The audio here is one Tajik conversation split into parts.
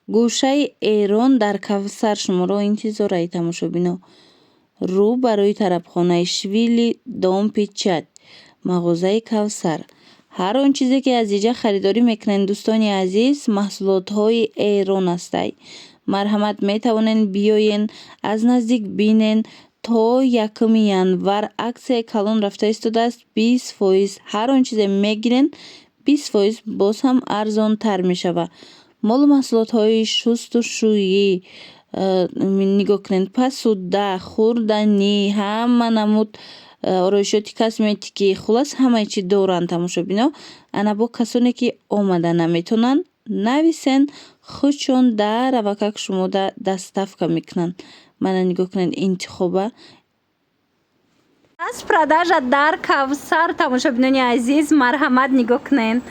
гӯшаи Эрон дар Кавсар шуморо интизорай тамошобино. Рӯ ба рӯи тарабхонаи Швили Дом Печать, мағозаи Кавсар. Ҳар он чизе ки аз иҷа харидорӣ мекунед, дӯстони азиз, маҳсулотҳои Эрон астай. Марҳамат, метавонен биёен, аз наздик бинен. То 1 январ аксияи калон рафта истодааст 20%. Ҳар он чизе мегирен 20% боз ҳам арзонтар мешавад. Молу маҳсулотҳои шустушӯӣ, нигоҳ кунед, посуда, хурданӣ, ҳама намуд ороишоти косметикӣ, хулас ҳамаи чӣ доранд. Тамошобино, ана бо касоне ки омада наметонанд, нависен, худшон дар равакак шумода доставка мекунанд. Мана нигоҳ кунед, интихоба распродажа дар Кавсар. Тамошобинони азиз, марҳамат, нигоҳ кунед.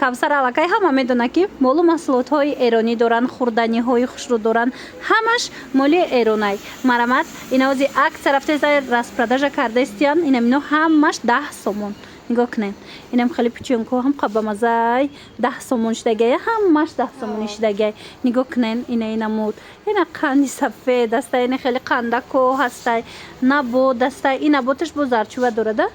Кавсар аллакай ҳама медонад ки молу маҳсулотҳои эронӣ доранд, хурданиҳои хушрӯ доранд, ҳамаш моли эронай. Марҳамат, ина ози аксия рафтаеста распродажа кардаистиян, инамино ҳамаш 10 сомон. Нигоҳ кунед, инам хеле пичёнко ҳам қабамазай 10 сомон шидагая, ҳамаш 10 сомони шидагай. Нигоҳ кунед, ина инамуд, ина қанди сафед астай, ина хеле қандако ҳастай, набот астай. Ин наботаш бо зарчува дорада?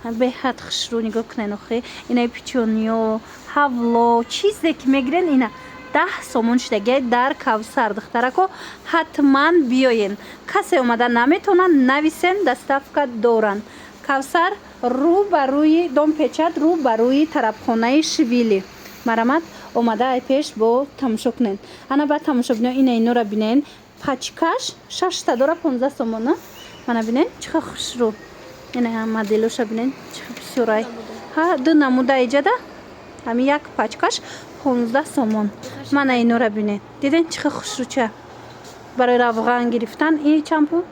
Беҳад хушрӯ. Нигоҳ кунед, охи инаи пичёниё, ҳавло, чизе ки мегирен, ина 10 сомон шидагай дар Кавсар. Духтарако, ҳатман биёен. Касе омада наметонанд, нависен, доставка доранд. Кавсар рӯ ба рӯи Дом Печат, рӯ ба рӯи тарабхонаи Швили. Марҳамат, омада ай пеш бо тамошо кунед. Ана баъд тамошобино, ина инора бинен. Пачкаш 6 та дора 15 сомон. Мана бинен, чиха хушрӯ. Ина ҳам моделоша бинен, чиха бисёрай. Ҳа, ду намуда иҷада. Ҳами як пачкаш 15 сомон. Мана инора бинен. Диден чиха хушрӯча. Барои равған гирифтан ин чанд пул?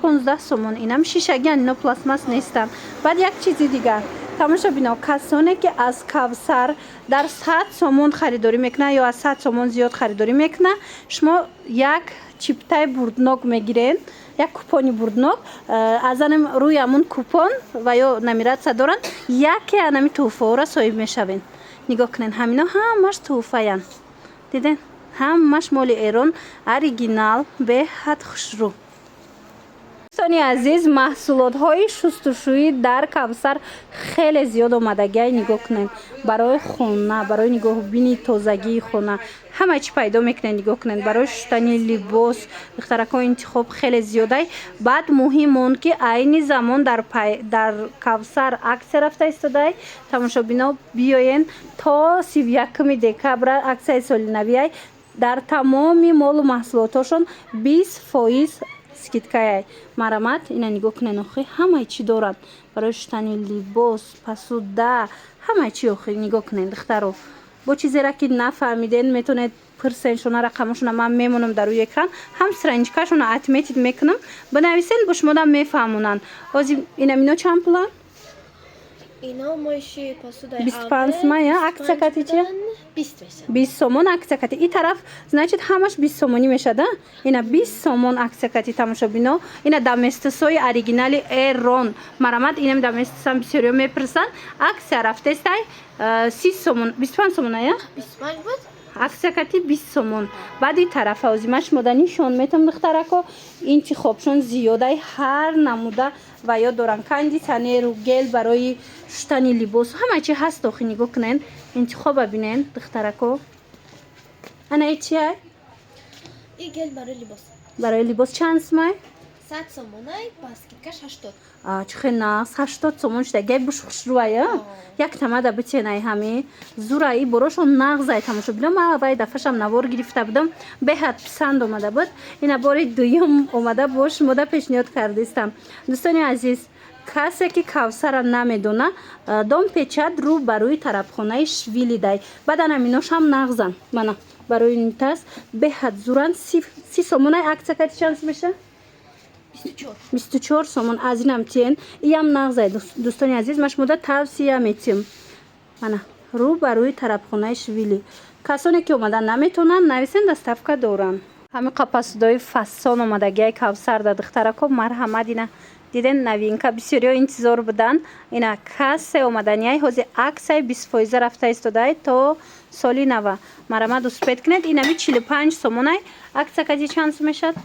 15 сомон. Инам шишагиан, ино пластмас нестанд. Баъд як чизи дигар. Тамошобино, касоне ки аз Кавсар дар 100 сомон харидорӣ мекунад ё аз 100 сомон зиёд харидорӣ мекунад, шумо як чиптаи бурднок мегирен, як купони бурднок, аз анам рӯи амун купон ва ё номератсия доранд, яке анами тӯҳфаҳоро соҳиб мешавен. Нигоҳ кунед, ҳамино ҳамаш тӯҳфаянд. Диден? Ҳамаш моли Эрон, оригинал, беҳад хушрӯ. Дӯстони азиз, маҳсулотҳои шустушӯӣ дар Кавсар хеле зиёд омадагиай. Нигоҳ кунед, барои хона, барои нигоҳубини тозагии хона, ҳама чӣ пайдо мекунед. Нигоҳ кунед, барои шустани либос, духтарако интихоб хеле зиёдай. Баъд муҳим он ки айни замон дар Кавсар аксия рафта истодай. Тамошобино, биёен то 31 декабр аксияи соли навиай. Дар тамоми молу маҳсулотҳошон 20% скидкаяй. Марҳамат, ина нигоҳ кунед, охи ҳамаи чӣ доранд. Барои шустани либос, посуда, ҳамаи чӣ, охи нигоҳ кунед, духтаро. Бо чизера ки нафаҳмиден, метавонед пурсен, шуна рақамашона ман мемонам дар рӯи экран, ҳам страничкашона отметид мекунам, бинависен, бо шумода мефаҳмонанд. Ози инамино чанд пуланд? Ино моиши посудаи 25 мая, аксия кати чи? 20 сомон аксия кати. И тараф, значит, ҳамаш 20 сомонӣ мешада. Ина 20 сомон аксия кати. Тамошобино, ина доместосои оригинали Эрон. Марҳамат, инам доместосан бисёриё мепурсанд. Аксия рафтестай 30 сомон, 25 сомон ая? 25 буд. аксия кати 20 сомон. Баъди тарафа озимаш мода нишон метам, духтарако, интихобшон зиёдай, ҳар намуда ва ё доранд. Кондитсионеру, гел барои шустани либос, ҳама чӣ ҳаст. охи нигоҳ кунед, интихоба бинен, духтарако. Ана чия? И гел барои либос. Барои либос чанд сомай? 100 сомонай, ба скидкаш 80. Чӣ хел нағз 80 сомон шуда. Гей буш хушрӯая? Як тамада битенай ҳами. Зураи борошон нағзай. Тамошобино, ма аввай дафъашам навор гирифта будам. Беҳад писанд омада буд. Ина бори дуюм омада бо шумода пешниҳод кардистам. Дӯстони азиз, касе ки Кавсара намедона, Дом Печат рӯ ба рӯи тарабхонаи Швили дай. Баъд анаминош ҳам нағзан. Мана барои нитас беҳад зуранд. 30 сомонай аксия кати чанд меша? 24 сомон. Аз инам тиен. Иям нағзай. Дӯстони азиз, ма шумода тавсия метиҳам. Мана рӯ ба рӯи тарабхонаи Швили. Касоне ки омада наметонанд, нависен, доставка доранд. ҳами қапасудои фасон омадагиай Кавсар да, духтарако. Марҳамат, ина диден новинка бисёриҳо интизор будан. Ина кассе омаданияй ҳозир аксияи 20% рафта истодай то соли нава. Марамад успед кунед. Инами 45 сомонай. Аксия кади чанд мешад?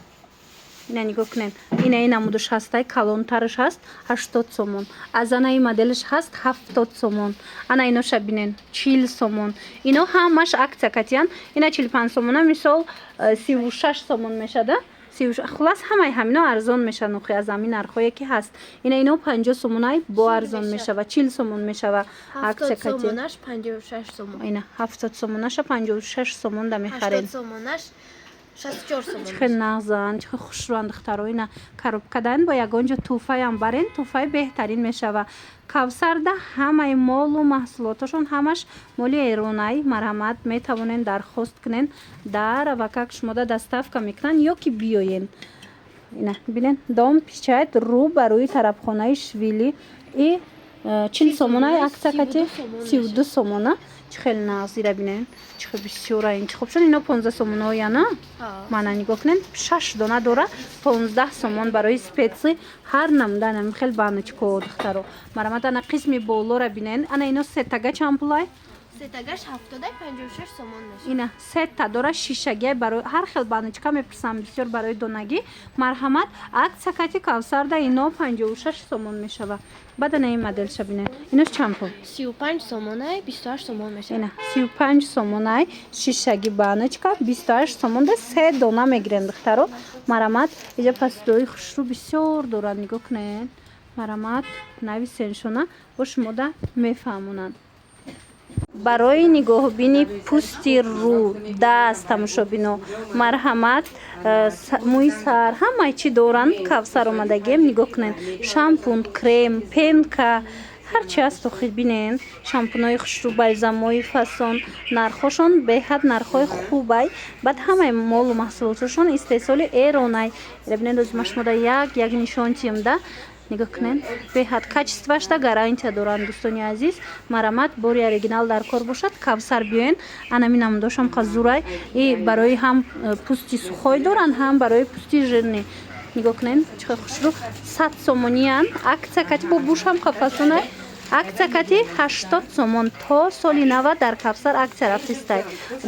Ина нигоҳ кунед. Ина намудаш ҳастай калонтараш ҳаст 80 сомон. Аз анаи моделиш ҳаст 70 сомон. Ана иноша бинен 40 сомон. Ино ҳамаш аксия катиян. Ина 45 сомона мисол 36 сомон мешада. خلاص همه همینا ارزان میشه نوخی از همین نرخایی که هست اینا 50 سومونای با ارزان میشه و 40 سومون میشه و 70 سومونش 56 سومون. اینا 70 سومونش 56 سومون ده میخرین. 80 سومونش 64 سومون. چه نازن چه خوش رو اندختر و اینا کاروب کردن با یگانجا توفای هم برین توفای بهترین میشه و کاوسار ده همه مال و محصولاتشون همش مالی ایرانی مرحمت میتوانین درخواست کنین در وکاک شما ده دستافکا میکنن یا که بیاین اینا ببینین دام پیچاید رو بروی طرفخانه شویلی ای 40 сомонаи аксакати 32 сомона чӣ хел назира бинен чӣ хел бисёра ин чӣ хуб шуд ино 15 сомонояна мана нигоҳ кунен 6 дона дора 15 сомон барои специ ҳар намуданам хел баночко духтаро марамат ана қисми болора бинен ана ино сетага чанд пулай сетагаш 56 сомон мешад ина сета дора шишаги барои ҳар хел баночка мепурсам бисёр барои донагӣ марҳамат аксакати кавсарда ино 56 сомон мешава баъд ана ин модель шабине инош чанд пул 35 сомонай 28 сомон мешад ина 35 сомонай шишаги баночка 28 сомон да се дона мегирен духтаро марҳамат иҷа пасдои хушрӯ бисёр дорад нигоҳ кунед марҳамат нависеншона бо шумода мефаҳмонанд барои нигоҳбини пӯсти рӯ даст тамошобино марҳамат мӯи сар ҳамаи чӣ доранд кавсар омадагием нигоҳ кунед шампун крем пенка ҳарчи ҳаст охир бинен шампунои хушрӯ бальзамои фасон нархошон беҳад нархҳои хубай баъд ҳамаи молу маҳсулоташон истеҳсоли эронай бинед озимашмода як нишонтием да нигоҳ кунед беҳад качествашда гарантия доранд дӯстони азиз марҳамат бори оригинал дар кор бошад кавсар биёен анами намудошам қазурай и барои ҳам пӯсти сухой доранд ҳам барои пӯсти жирни нигоҳ кунед чӣ хел хушрӯ 100 сомониян аксия кати бо бушам қафасонай аксия кати 80 сомон то соли 90 дар кавсар аксия рафтистай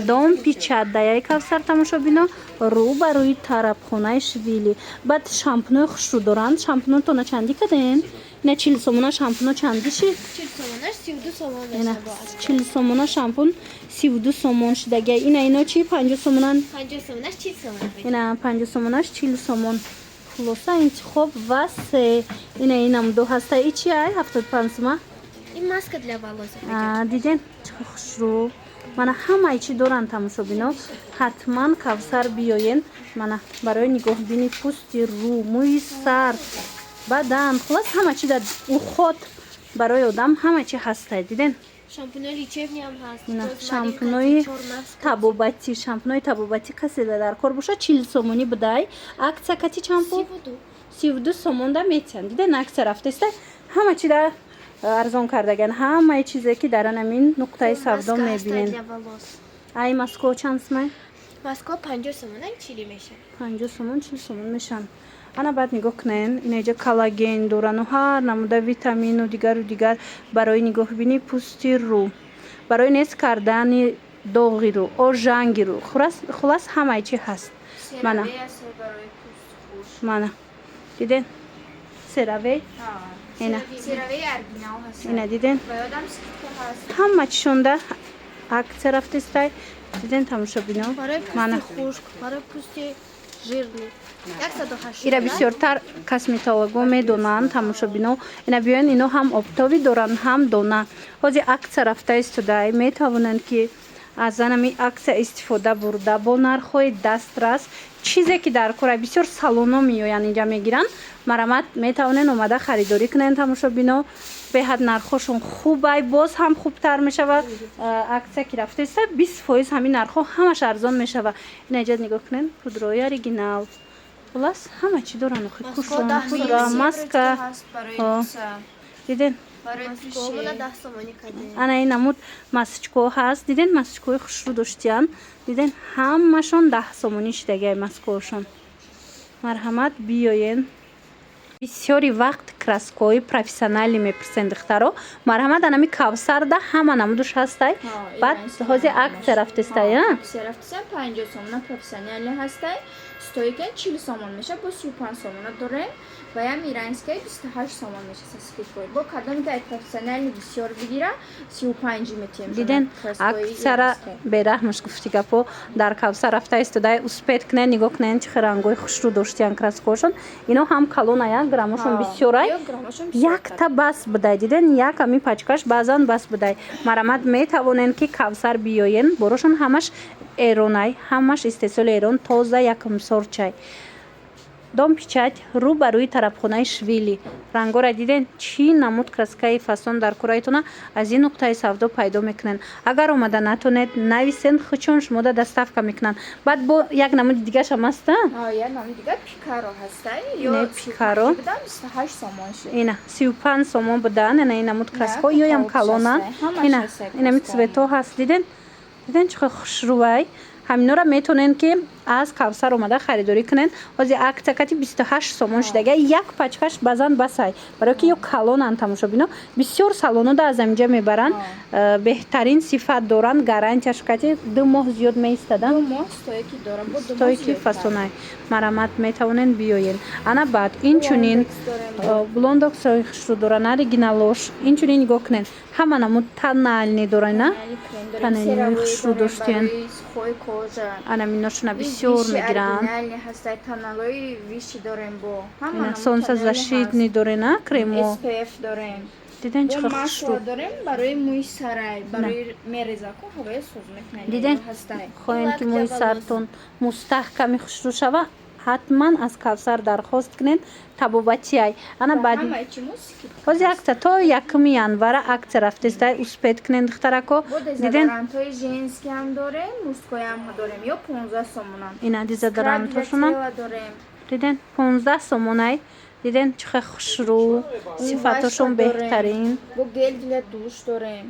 дом пичад даяи кавсар тамошобино рӯ ба рӯи тарабхонаи швили баъд шампунои хушрӯ доранд шампунотона чандӣ каден ина 40 сомона шампуно чандӣ шид 40 сомонаш 32 сомон ина мешад 40 сомона шампун 32 сомон шидага ино чи 50 сомонан 50 сомонаш 40 сомон ина 50 сомонаш 40 сомон хулоса интихоб васе инам до ҳаста ичи ай 75 сома ин маска для волос диден чӣ хушрӯ мана ҳамаи чӣ доранд тамошобино ҳатман кавсар биёен мана барои нигоҳбини пӯсти рӯ мӯи сар бадан хулос ҳама чӣ дар уход барои одам ҳама чӣ ҳастай диден шампунои лечебни ҳам ҳаст шампунои табобатӣ касе дар кор бошад 40 сомонӣ будай аксия кати чанд пул 32 сомон да метиҳанд диден аксия рафтаистай ҳама чӣ дар арзон кардаган ҳамаи чизе ки дар анамин нуқтаи савдо мебинен ай маско чанд сомай маско 50 сомон 40 мешад 50 сомон 40 сомон мешанд ана баъд нигоҳ кунен инаҷа коллаген дорану ҳар намуда витамину дигару барои нигоҳбини пӯсти рӯ барои нес кардани доғи рӯ ожанги рӯ хулас ҳамаи чӣ ҳаст мана диден серавей ина диден ҳама чишонда аксия рафтистай диден тамошобино мана барои пӯсти жирни ира бисёртар косметолого медонанд тамошобино ина биёен ино ҳам обтовӣ доранд ҳам дона ҳозир аксия рафта истодай метавонанд ки аз анами аксия истифода бурда бо нархҳои дастрас чизе ки дар кора бисёр салоно меоянд инҷа мегиранд марҳамат метавонен омада харидорӣ кунен тамошобино беҳад нархҳошон хубай боз ҳам хубтар мешавад аксия ки рафтаиста 20% ҳамин нархҳо ҳамаш арзон мешавад инаҷа нигоҳ кунен пудрои оригинал хулас ҳама чӣ доранд кушон пудра маска диден ана ин намуд масочко ҳаст диден масочкои хушрӯ доштиянд диден ҳамашон 10 сомонӣ шидагай маскоошон марҳамат биёен бисёри вақт краскои профессионалӣ мепурсен духтаро. Марҳамат, анами Кавсарда ҳама намудуш ҳастай. Баъд ҳозир аксия рафтестай, а? Аксия рафтестай 50 сомона профессионалӣ ҳастай. Стоикаи 40 сомон меша, бо 35 сомона дорем. Ва ям иранскаи 28 сомон меша саскиткои. Бо кадомикаи профессионалӣ бисёр бигира 35 метем. Диден аксара бераҳмаш гуфти гапо дар Кавсар рафта истодай успет кунен, нигоҳ кунен чӣ рангои хушрӯ доштиян краскошон. Ино ҳам калона як граммашон бисёрай. Якта бас будай. Диден як ами пачкаш баъзан бас будай. Марҳамат, метавонен ки Кавсар биёен. Борошон ҳамаш эронай, ҳамаш истеҳсоли Эрон, тоза якумсор чай. Дом пичать рӯ ба рӯи тарабхонаи Швили. Рангора диден чӣ намуд краскаи фасон дар курайтона аз ин нуқтаи савдо пайдо мекунанд. Агар омада натонед нависен, хучон шумода доставка мекунанд. Баъд бо як намуди дигашам аста? Як намуди дига пикаро ҳастай. Не пикаро. 28 сомон шуд. Ина 35 сомон будан, ина ин намуд краsko ёям калона. Ина инами цвето ҳаст. Диден чиқар хушрӯвай. ҳаминора метонен ки аз Кавсар омада харидорӣ кунен. ҳозир аксакати 28 сомон шудага як пачкаш базан басай, барое ки ё калонан тамошобино бисёр салонода аз аминҷа мебаранд. Беҳтарин сифат доранд, гарантияш кати 2 моҳ зиёд меистада. 2 моҳ стоики дорам, бо 2 моҳ стоики фасонай. Марҳамат, метавонен биёен. Ана баъд инчунин блондоксои хушрӯ доран, оригиналош. Инчунин нигоҳ кунен. Ҳама намуд танальни доран, на? Танальни хушрӯ доштиян. Анаминошуна бисёр мегиранд. ҳастай таналои виши дорем бо. Ина солнцезащитни дорен, а? Кремо. SPF дорем. Диден чиқар масла хушрӯ. дорем барои мӯи сарай, барои мерезаку ҳавои суз мекунем. Диден ҳастай. хоҳем ки мӯи сартон мустаҳками хушрӯ шава, ҳатман аз Кавсар дархост кунен табобатиай. Ана баъд ҳозир акция то 1 январа акция рафтестай успет кунен духтарако. Диден дезодорантҳои женски ҳам дорем, мужскои ҳам дорем, ё 15 сомонан. Ина дезодорантҳошунам. дорем. Диден 15 сомонай. Диден чиқар хушрӯ, сифатошон беҳтарин. Бо гел для душ дорем.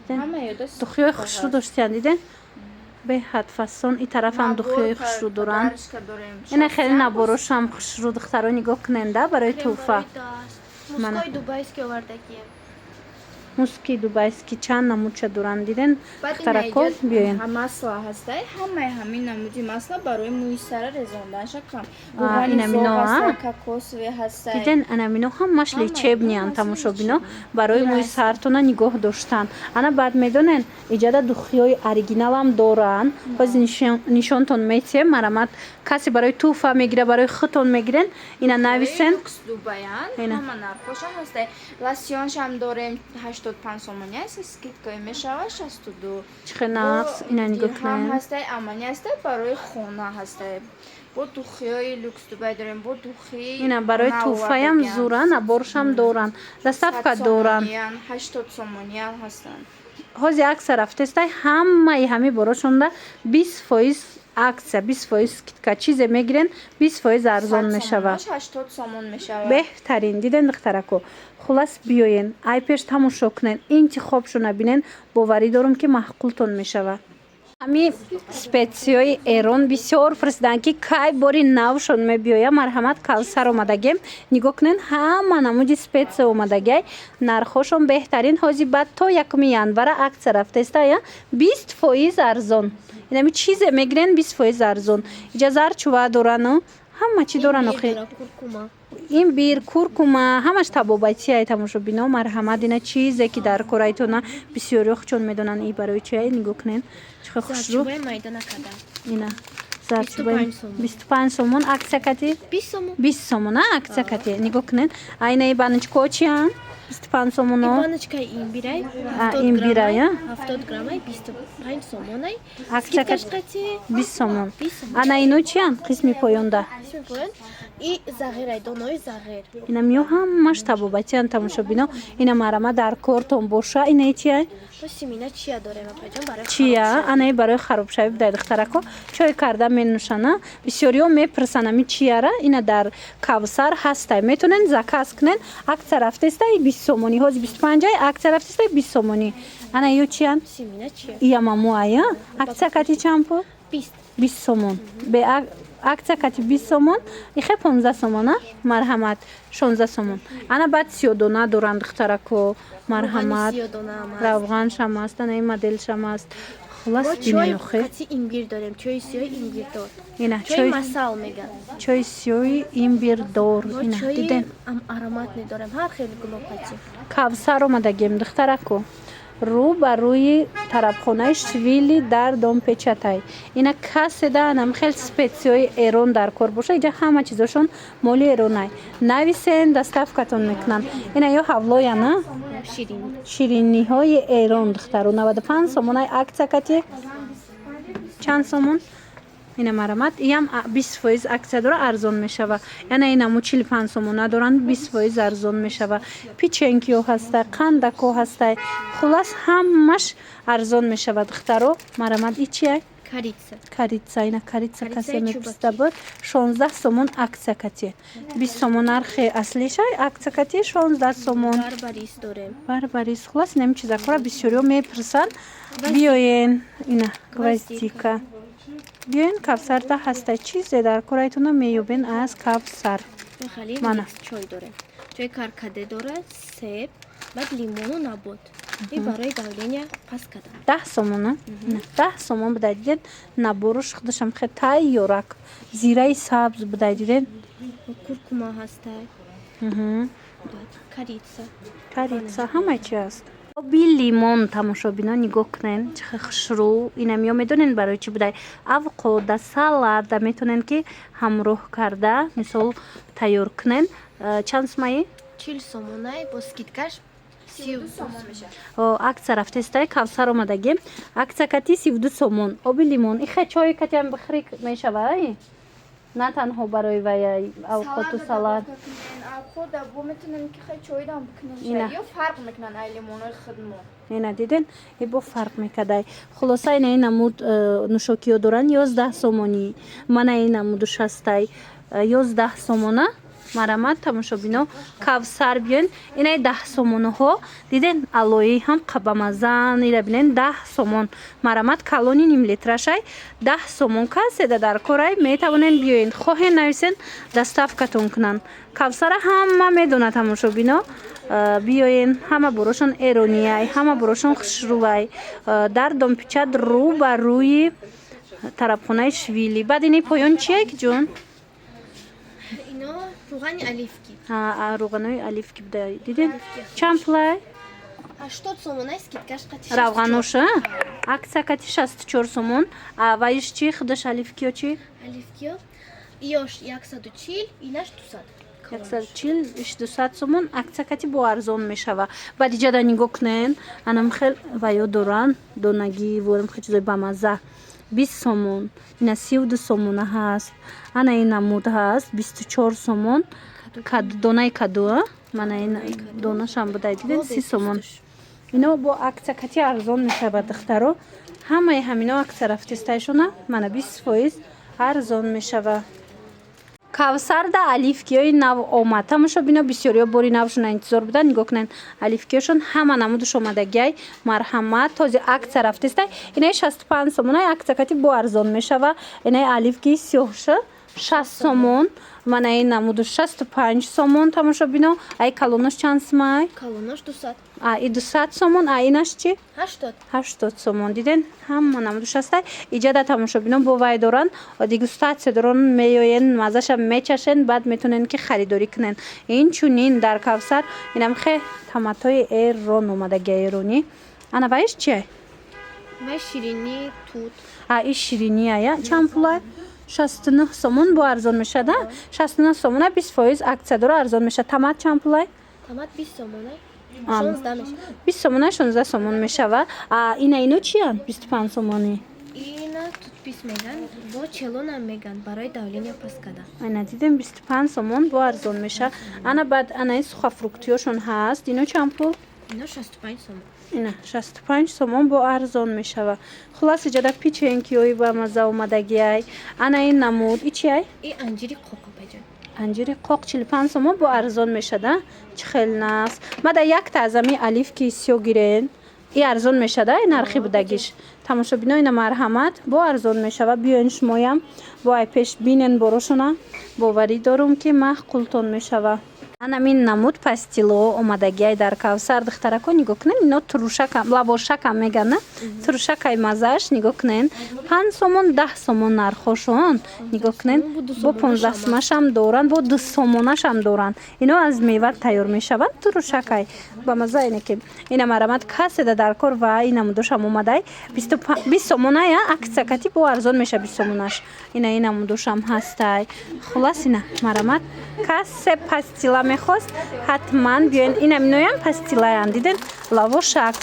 Ҳама ёда духёи хушрӯ доштиян. Диден беҳад фасон. И тарафам духёи хушрӯ доранд. Ина хеле наборошам хушрӯ духтаро нигоҳ кунен да барои туҳфа. Мускои дубайский овардагием. Муски дубайски чанд намудча доранд. Диден духтарако биёен. Масла ҳастай, ҳамаи ҳамин намуди масла барои мӯи сара резонданша кам. Инамино, а? Кокосове ҳастай. Диден анамино ҳамаш лечебниан тамошобино барои мӯи сартона нигоҳ доштан. Ана баъд медонен иҷада духиёи оригиналам доранд. ҳозир нишонтон метиҳем. Марҳамат, касе барои туҳфа мегира, барои хутон мегирен, ина нависен. Дубаян ҳама нархоша ҳастай. Лосьоншам дорем 85 сомония, скидкаи мешава 62. Чиқар нағз ина нигоҳ ҳам кунен. ҳастай, амани ҳастай, барои хона ҳастай. Бо духиёи люкс Дубай дорем, бо духи Ина барои туҳфаям зура, наборшам доранд. Доставка доранд. 80 сомония ҳастанд. ҳозир аксия рафтестай ҳамаи ҳами борошонда 20% аксия, 20% скидка чизе мегирен, 20% арзон мешава. 80 сомон мешава. беҳтарин. Диден духтарако, хулас биёен, ай пеш тамошо кунен, интихобшо набинен, боварӣ дорам ки маҳқултон мешава. ҳами специёи Эрон бисёр пурсиданд ки кай бори навшон мебиёя. Марҳамат, Кавсар омадагем. Нигоҳ кунен ҳама намуди специя омадагай. Нархошон беҳтарин. ҳозир баъд то 1 январа аксия рафтестая 20% арзон. Инами чизе мегирен 20% арзон. иҷа зарчува дорану ҳама чӣ доран охир. Имбир, куркума, ҳамаш табобатиай тамошобино. Марҳамат, ина чизе ки дар корайтона бисёриё хучон медонанд. И барои чиай нигоҳ кунен чиқар хушрӯ. Ина зарчубаи 25 сомон аксия кати 20 сомон, а аксия кати нигоҳ кунен. Айнаи баночко чиан 25 сомоно. Баночка имбирай. Имбирай, а? 70 граммай 25 сомонай. Аксия Скидкаш кати кати 20 сомон. Ана ино чиан қисми поёнда. И зағирай, донои зағир. Ина миё ҳамаш табобатиан тамошобино. Ина марама дар кортон боша. Ина чиай? Посимина чия дорем апаҷон барои чия анаи барои харобшавӣ будай духтарако чой карда менӯшана. Бисёриё мепурсанд ами чияра. Ина дар Кавсар ҳастай. Метонен заказ кунен. аксия рафтестай 20 сомонӣ. ҳозир 25 аксия рафтестай 20 сомонӣ. Ана ё чиян? Посимина чия. Ия мамуая. аксия кати чанд пуд? 20. 20 сомон. Акция кати 20 сомон. Ихе 15 сомон, марҳамат 16 сомон. Ана баъд сиёдона доранд духтарако, марҳамат. Равған шам аст, ана ин модель шам аст. Хулас бинен охе. Кати имбир дорем, чой сиёи имбирдор. Ина Чой масал меган. чой сиёи имбирдор. Ина диден. Ам ароматный дорем. Ҳар хеле гулоб кати. Кавсар омадагем духтарако. Рӯ ба рӯи тарабхонаи швили дар Домпечатай. Ина каседа анам хел специёи Эрон дар кор боша. Иҷа ҳама чизошон моли Эронай. Нависен доставкатон мекунанд. Ина ё ҳавлоя на? Ширин. Шириниҳои Эрон духтаро 95 сомонай акция кати. Чанд сомон? Ина марамат. Иам 20% акция дора арзон мешава. Яна инаму 45 сомона доранд 20% арзон мешава. Печенкио ҳастай, қандако ҳастай. Хулас ҳамаш арзон мешава духтаро. Марамат и чия? Корица. Корица. Ина корица касе меписта буд. 16 сомон акция кати. 20 сомон нархи аслишай, акция кати 16 сомон. Барбарис дорем. Барбарис. Хулас нем чизакора бисёриё мепирсан. Биёен. Ина гвоздика. Биёин кавсарда ҳастай чизе дар корайтуна меёбен аз кавсар. Хали Мана. чой дорем. Чой каркаде дорад, себ, баъд лимону набот. И барои давления паскада. 10 сомон. 10 сомон будай диден. Наборуш худашам хе тайёрак. Зираи сабз будай диден. Куркума ҳастай. Корица. Корица ҳамаи чи аст. Оби лимон тамошобино нигоҳ кунен чихе хушрӯ. Инам ё медонен барои чи будай. Авокадо, салата метонен ки ҳамроҳ карда мисол тайёр кунен. Чанд сомаи? 40 сомонай бо скидкаш 32 сомон мешавад. Акция рафтестай кавсар омадагем. Акция кати 32 сомон. Оби лимон. Ихе чой катиам бихрӣ мешавад? На танҳо барои вай авокадо салат. Авокадо бо метонен ки хай чойдам Ина. бикунен. Ё фарқ мекунан ай лимонои хидмо. Ина диден бо фарқ мекадай. Хулоса ина инамуд нушокиё доран 11 сомони. Мана инамуду шастай 11 сомона. Марамат тамошобино кавсар биён. Инаи 10 сомоноҳо диден алои ҳам қабамазан ира бинен 10 сомон. Марамат калони ним литрашай 10 сомон каседа дар корай метавонен биёен. Хоҳен нависен доставкатон кунанд. Кавсара ҳама медонад тамошобино. Биёен ҳама борошон эронияй, ҳама борошон хушрӯвай. Дар Домпечат рӯ ба рӯи тарабхонаи швили. Баъд ини поён чия ҷон? Ино руғани оливки. Руғанои оливки будай диден. Чанд пулай? 80 сомонай скидкаш қати. Равғаноша? Акция кати 64 сомон. А вайш чи худаш оливкиё чи? Оливкиё иёш 140, инаш 200. 140 200 сомон. Акция кати бо арзон мешава. Баъд иҷада нигоҳ кунен. Анам хел ваё доран донагӣ ворам хел чизои бамаза. 20 сомон. Ина 32 сомона ҳаст. Ана ин намуд ҳаст 24 сомон. Донаи каду. Мана ин донашам будай диден 30 сомон. Ино бо акция кати арзон мешавад духтаро. Ҳамаи ҳамино акция рафтестайшона мана 20% арзон мешава. Кавсарда оливкиёи нав омад. Тамошобино бисёриё бори навшона интизор буданд. Нигоҳ кунен оливкиёшон ҳама намудуш омадагиай. Марҳамат този акция рафтестай. Инаи 65 сомонай акция кати бо арзон мешава. Инаи оливкии сиёҳша 60 сомон. Мана ин намуду 65 сомон. Тамошобино ай калонош чанд сомай? Калонош 200. И 200 сомон. А инаш чи? 80. 80 сомон. Диден ҳама намуду шастай. Иҷада тамошобино бо вай доран дегустатсия доран меёен мазаша мечашен баъд метонен ки харидорӣ кунен. Инчунин дар Кавсар инам хе томатои Эрон омадаги эронӣ. Ана вайш чия? Вай ширини тут. И ширини ая чанд пулай? 69 сомон бо арзон мешада. 69 сомона 20% акция дора арзон мешад. Томат чанд пулай? Томат 20 сомонай 16 мешавад. 20 сомона 16 сомон мешава. Ина ино чиян? 25 сомони. Ина тут пис меган бо челона меган барои давления паскада. Ана дидем 25 сомон бо арзон меша. Ана баъд анаи сухафруктиёшон ҳаст. Ино чанд пул? Ино 65 сомон. Ина 65 сомон бо арзон мешава. Хулас иҷада печенкиёи ба маза омадагиай. Ана ин намуд и чиай? И анҷири қоқо баҷон. Анҷири қоқ 45 сомон бо арзон мешада. Чӣ хел нас? Мада як тазами оливки сиё гирен. ин арзон мешада нархи будагиш тамошобино ина марҳамат бо арзон мешава биёин шумоям бо ай пеш бинен борошона боварӣ дорум ки маъқултон мешава анамин намуд пастило омадагиай дар Кавсар духтарако нигоҳ кунен ино турушакам лавошакам мегана турушакай мазааш нигоҳ кунен 5 сомон 10 сомон нархошон нигоҳ кунен бо 15 сомашам доранд бо 2 сомонашам доранд ино аз мева тайёр мешаванд турушакай ба маза ине ки ина марамат каседа дар кор ва ина мудошам омадай 20 сомоная аксакати бо арзон меша 20 сомонаш ина мудошам ҳастай хулас ина марамат касе пастила мехост ҳатман биёин ина миноям пастилаям диден лавошак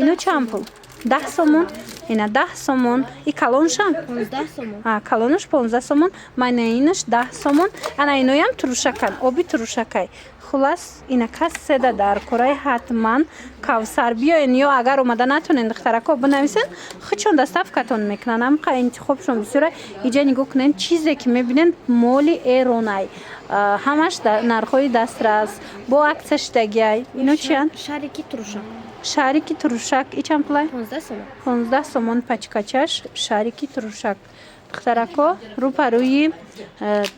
ино чанд пул 10 сомон ина 10 сомон и калоншам 15 сомон калонуш 15 сомон майнаинаш 10 сомон ана иноям турушакан оби турушакай хулас ина каседа дар кораи ҳатман Кавсар биёин ё агар омада натонен духтарако бинависен хичон доставкатон мекунан амқа интихобшон бисёра иҷа нигоҳ кунен чизе ки мебинен моли эронай ҳамаш нархҳои дастрас бо аксия шидагиай ино чиянд шарики турушак шарики турушак и чанд пулай 15 сомон 15 сомон пачкачаш шарики турушак духтарако рӯпарӯи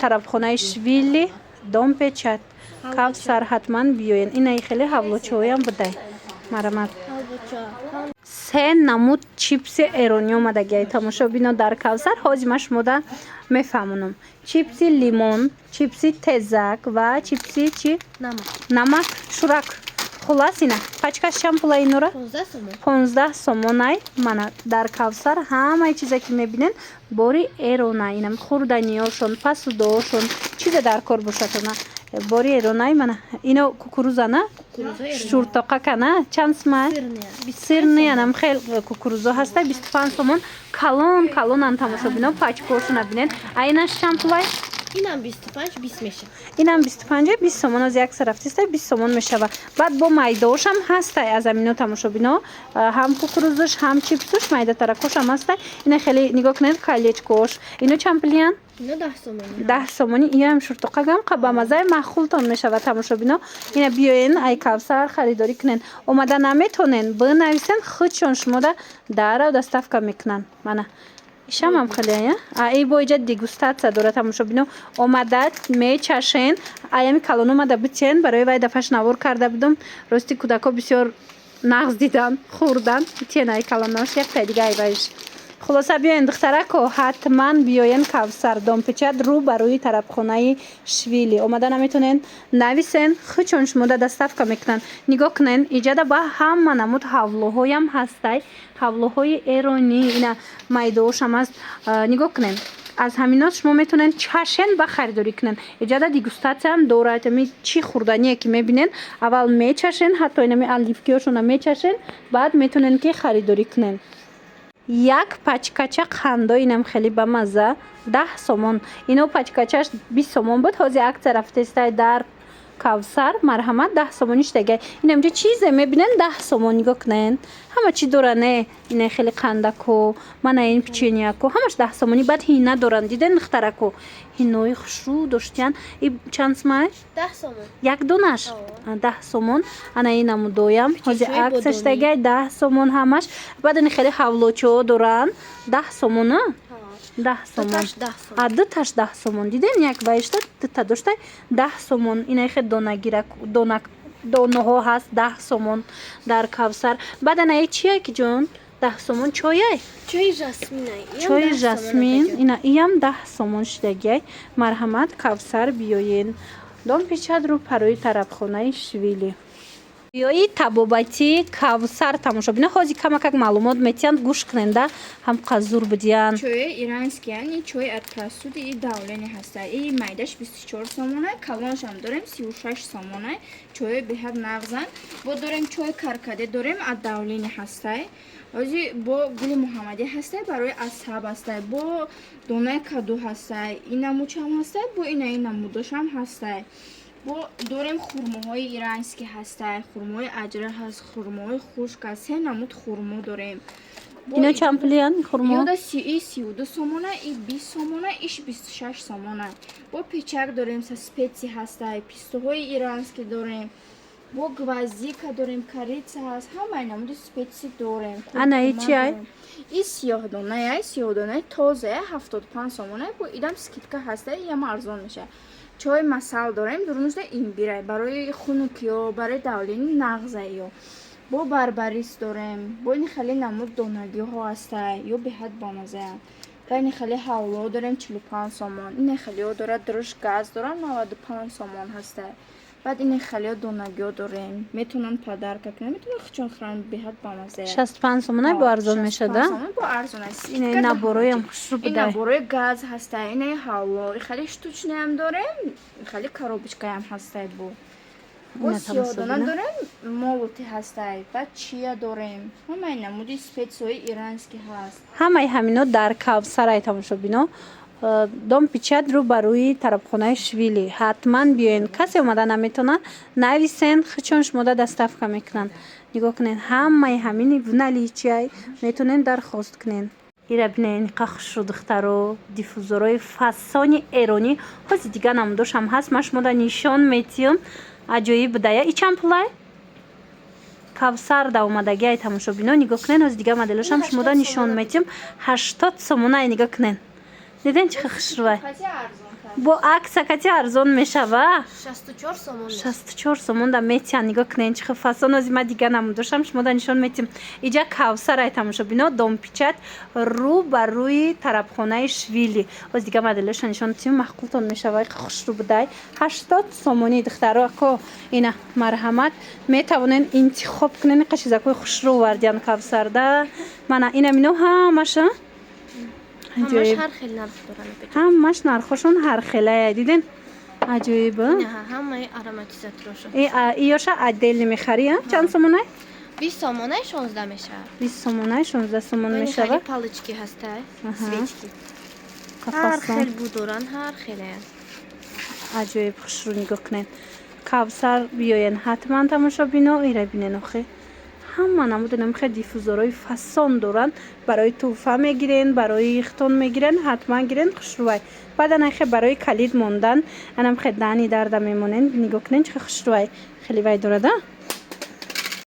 тарабхонаи Швили Домпечат Кавсар ҳатман биёен инаи хеле ҳавлочаҳоям будай марамат се намуд чипси эронӣ омадагиай тамошобино дар Кавсар ҳозима шумода мефаҳмонам чипси лимон чипси тезак ва чипси чи намак шурак хулас ина пачкаш чанд пула инора 15 сомонай мана дар Кавсар ҳамаи чизе ки мебинен бори эронай ина хурданиёшон посудаошон чизе дар кор бошатона бори эронай мана ино кукурузана шуртоқакана чанд смай сирниянам хел кукурузо ҳастай 25 сомон калонан тамошобино пачкошона бинен айнаш чанд пулай инам 25 20 меша инам 25 20 сомон аз як сарафтистай 20 сомон мешава баъд бо майдоошам ҳастай аз амино тамошобино ҳам кукурузош ҳам чипсош майда таракошам ҳастай ина хеле нигоҳ кунед калечкош ино чанд пулиян ино 10 сомон 10 сомони иям шуртоқагам ба мазаи маъқултон мешава тамошобино ина биёен ай Кавсар харидорӣ кунен омада наметонен бинависен худшон шумода дара доставка мекунан мана ишамам хеле ай бо иҷа дегустатсия дора тамошобино омада мечашен аями калон омада битен барои вай дафъаш навор карда будум рости кӯдако бисёр нағз дидан хӯрдан битен ай калонош яктай дига айвайш хулоса биёен духтарако ҳатман биёен Кавсар Домпечат рӯ ба рӯи тарабхонаи Швили омада наметонен нависен хучон шумода доставка мекунан нигоҳ кунен иҷада ба ҳама намуд ҳавлоҳоям ҳастай ҳавлоҳои эронӣ ина майдоошам аст нигоҳ кунен аз ҳаминот шумо метонен чашен ба харидорӣ кунен иҷада дегустатсияам дорад ами чӣ хурдание ки мебинен аввал мечашен ҳатто инами оливкиёшона мечашен баъд метонен ки харидорӣ кунен як пачкача қандо инам хеле ба маза 10 сомон ино пачкачаш 20 сомон буд ҳозир аксия рафтестай дар Кавсар марҳамат 10 сомони штагай инамҷа чизе мебинен 10 сомон нигоҳ кунен ҳама чи дора не ина хеле қандако мана ин печенияко ҳамаш 10 сомони баъд ҳина доранд диден духтарако ҳинои хушрӯ доштиян и чанд смай 10 сомон як донаш 10 сомон ана инаму доям ҳозир аксия штагай 10 сомон ҳамаш баъд ини хеле ҳавлочаҳо доранд 10 сомона 10 сомон дуташ 10 сомон диден як вайшта дута доштай 10 сомон ина хе донагира донаҳо ҳаст 10 сомон дар Кавсар баъд анаи чия ки ҷон 10 сомон чояй чои жасмин ина иям 10 сомон шидагиай марҳамат Кавсар биёен Домпечат рӯ парои тарабхонаи Швили биёи табобати Кавсар тамошобино ҳозир камакак маълумот метиҳанд гӯш куненда ҳам қазур будиян чои иранский яъни чои арпрасуди и давлени ҳаста и майдаш 24 сомона калоншам дорем 36 сомона чои беҳад нағзан бо дорем чои каркаде дорем а давлени ҳастай ҳозир бо гули муҳаммадӣ ҳастай барои асҳаб ҳастай бо донаи каду ҳастай инамучам ҳастай бо инамудошам ҳастай бо дорем хурмоҳои иранский ҳастай хурмои аҷра ҳаст хурмои хушк аст се намуд хурмо дорем ино чанд пулиян хурмо 32 сомона и 20 сомона иш 26 сомона бо печак дорем со спеси ҳастай пистоҳои иранский дорем бо гвоздика дорем, корица ҳаст, ҳамаи намуди спеси дорем. Ана и чи ай? И сиёҳдонаи тоза 75 сомона, бо идам скидка ҳаста, ям арзон меша. Чой масал дорем, дурнужда имбирай, барои хунукиё, барои давлени нағзаиё. Бо барбарис дорем, бо ин хеле намуд донагиҳо ҳастай, ё беҳад бомазая. Ба ин хеле ҳавло дорем 45 сомон, ин хелео дорад дурш газ дорам 95 сомон ҳастай. Баъд ин хелео донагиҳо дорем, метавонам подарка кунам, метавонам хичон хӯрам, беҳад бомазая. 65 сомона бо арзон мешад, да? Бо арзон аст. Ина набороям хушру ин будай. наборои газ ҳастай, ин ҳавло, хеле штучнаям дорем, хеле коробочкаям ҳастай бо. Бо сиёҳдона дорем, молоти ҳастай, баъд чия дорем. Ҳамаи намуди специяи иранский ҳаст. ҳамаи ҳамино дар Кавсарай тамошобино. Дом пичат рӯ ба рӯи тарабхонаи Швили. Ҳатман биёен. Касе омада наметонад, нависен, хичон шумода доставка мекунанд. Нигоҳ кунед, ҳамаи ҳамини вунали чиай метонен дархост кунен. ира бинен қа хушру духтаро, диффузорои фасони эронӣ. Ҳози дигар намудошам ҳаст, ман шумода нишон метиҳам. Аҷоиб будая. И чанд пулай? Кавсар да омадагиай тамошобино. Нигоҳ кунен, ҳози дигар моделошам шумода нишон метиҳам. 80 сомона нигоҳ кунен. Диден чӣ хушрувай? Бо акса кати арзон мешава? 64 сомон. 64 сомон да метиҳан. Нигоҳ кунен чӣ фасон ҳози ма дигар намудошам шумода нишон метиҳам. Иҷа Кавсарай тамошобино, домпичат рӯ ба рӯи тарабхонаи Швили. Ҳози дигар моделоша нишон метиҳам. маҳқултон мешава. хушру будай 80 сомони духтаро ко ина марҳамат метавонен интихоб кунен. қа чизакои хушру вардиан Кавсар да. Мана ина мино ҳамаша ҳамаш ҳар хел нарх доранд. ҳамаш нархошон ҳар хелая. Диден аҷоиб. ҳамаи ароматизаторошо. иёша отдельно мехарӣ? Чанд сомонай? 20 сомонай 16 мешавад. 20 сомонай 16 сомон мешава. Хеле палочки ҳастай, свечки. ҳар хел будоран, ҳар хелая. аҷоиб хушру нигоҳ кунед. Кавсар биёен ҳатман тамошобино. ира бинен охе ҳама намуди намхе диффузорои фасон доранд. барои туҳфа мегирен, барои ихтон мегирен, ҳатман гирен хушрувай. баъд анахе барои калид мондан анамхе дани дарда мемонен. нигоҳ кунен чӣ хушрувай. хеле вай дорада.